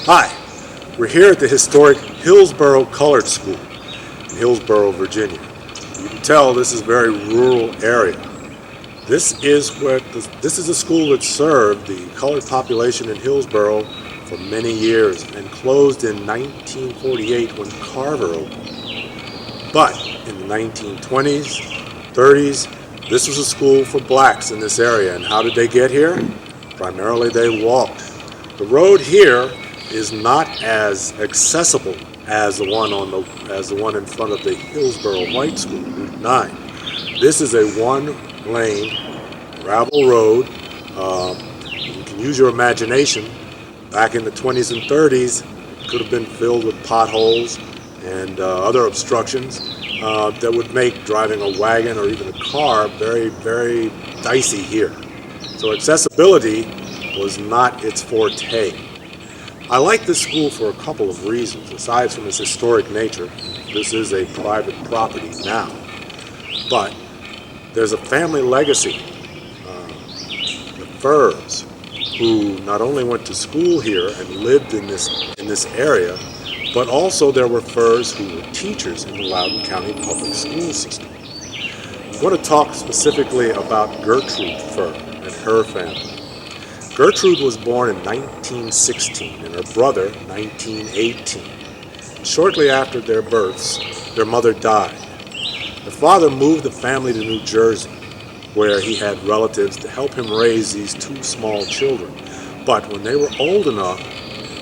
Hi, we're here at the historic Hillsboro Colored School in Hillsboro, Virginia. You can tell this is a very rural area. This is a school that served the colored population in Hillsboro for many years and closed in 1948 when Carver opened. But in the 1920s, 30s, this was a school for blacks in this area. And how did they get here? Primarily they walked. The road here is not as accessible as the one in front of the Hillsboro White School, Route 9. This is a one-lane gravel road. You can use your imagination. Back in the 20s and 30s, it could have been filled with potholes and other obstructions that would make driving a wagon or even a car very, very dicey here. So accessibility was not its forte. I like this school for a couple of reasons. Aside from its historic nature, this is a private property now. But there's a family legacy. The Furs, who not only went to school here and lived in this area, but also there were Furs who were teachers in the Loudoun County public school system. I want to talk specifically about Gertrude Fur and her family. Gertrude was born in 1916 and her brother 1918. Shortly after their births, their mother died. Their father moved the family to New Jersey, where he had relatives to help him raise these two small children. But when they were old enough,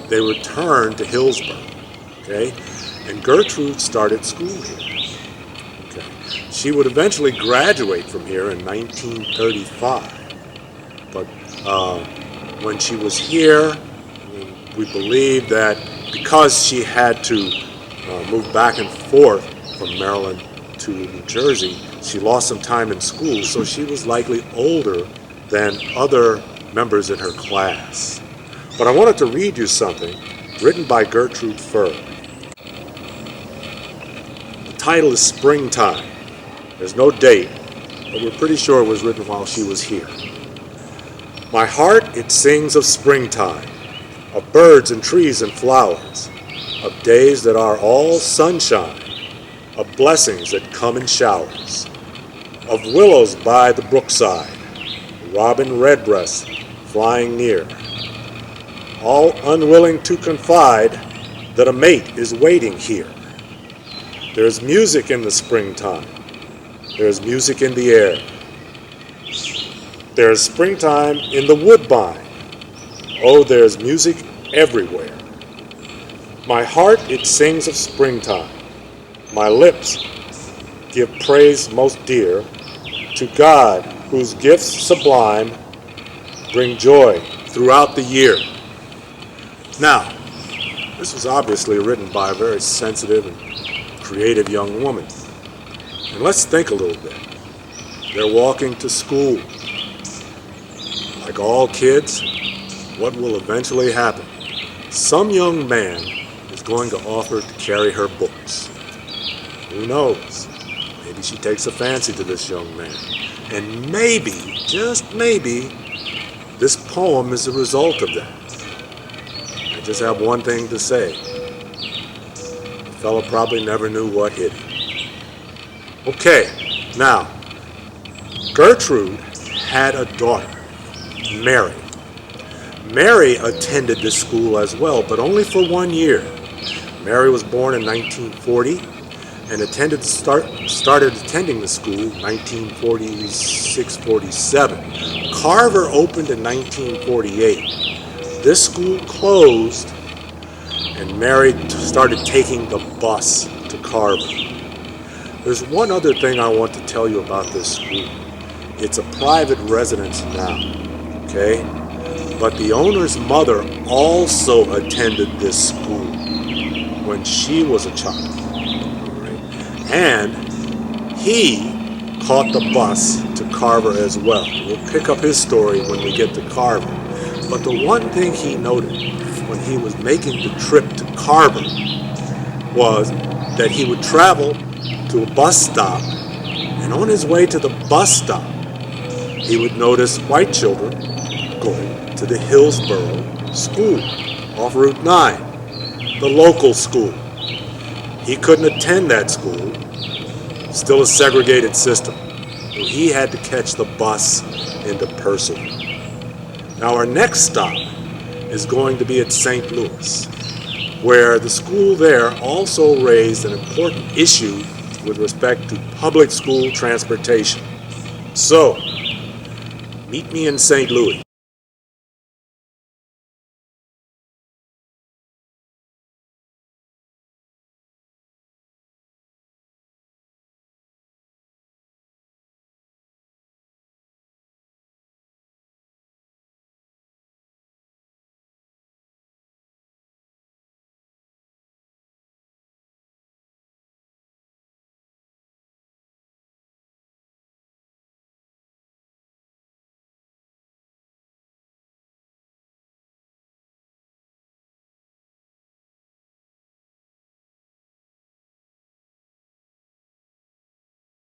they returned to Hillsboro. Okay? And Gertrude started school here. Okay? She would eventually graduate from here in 1935. But when she was here, we believe that because she had to move back and forth from Maryland to New Jersey, she lost some time in school, so she was likely older than other members in her class. But I wanted to read you something written by Gertrude Fur. The title is Springtime. There's no date, but we're pretty sure it was written while she was here. My heart, it sings of springtime, of birds and trees and flowers, of days that are all sunshine, of blessings that come in showers, of willows by the brookside, robin redbreast flying near, all unwilling to confide that a mate is waiting here. There's music in the springtime. There's music in the air. There's springtime in the woodbine. Oh, there's music everywhere. My heart, it sings of springtime. My lips give praise most dear to God, whose gifts sublime bring joy throughout the year. Now, this was obviously written by a very sensitive and creative young woman. And let's think a little bit. They're walking to school. Like all kids, what will eventually happen? Some young man is going to offer to carry her books. Who knows? Maybe she takes a fancy to this young man. And maybe, just maybe, this poem is a result of that. I just have one thing to say. The fella probably never knew what hit him. Okay, now, Gertrude had a daughter, Mary. Mary attended this school as well, but only for 1 year. Mary was born in 1940 and started attending the school 1946-47. Carver opened in 1948. This school closed and Mary started taking the bus to Carver. There's one other thing I want to tell you about this school. It's a private residence now, okay? But the owner's mother also attended this school when she was a child, right? And he caught the bus to Carver as well. We'll pick up his story when we get to Carver. But the one thing he noted when he was making the trip to Carver was that he would travel to a bus stop, and on his way to the bus stop, he would notice white children going to the Hillsboro school. off Route 9, the local school. He couldn't attend that school, still a segregated system, so he had to catch the bus into Purcellville. Now our next stop is going to be at St. Louis, where the school there also raised an important issue with respect to public school transportation. So, meet me in St. Louis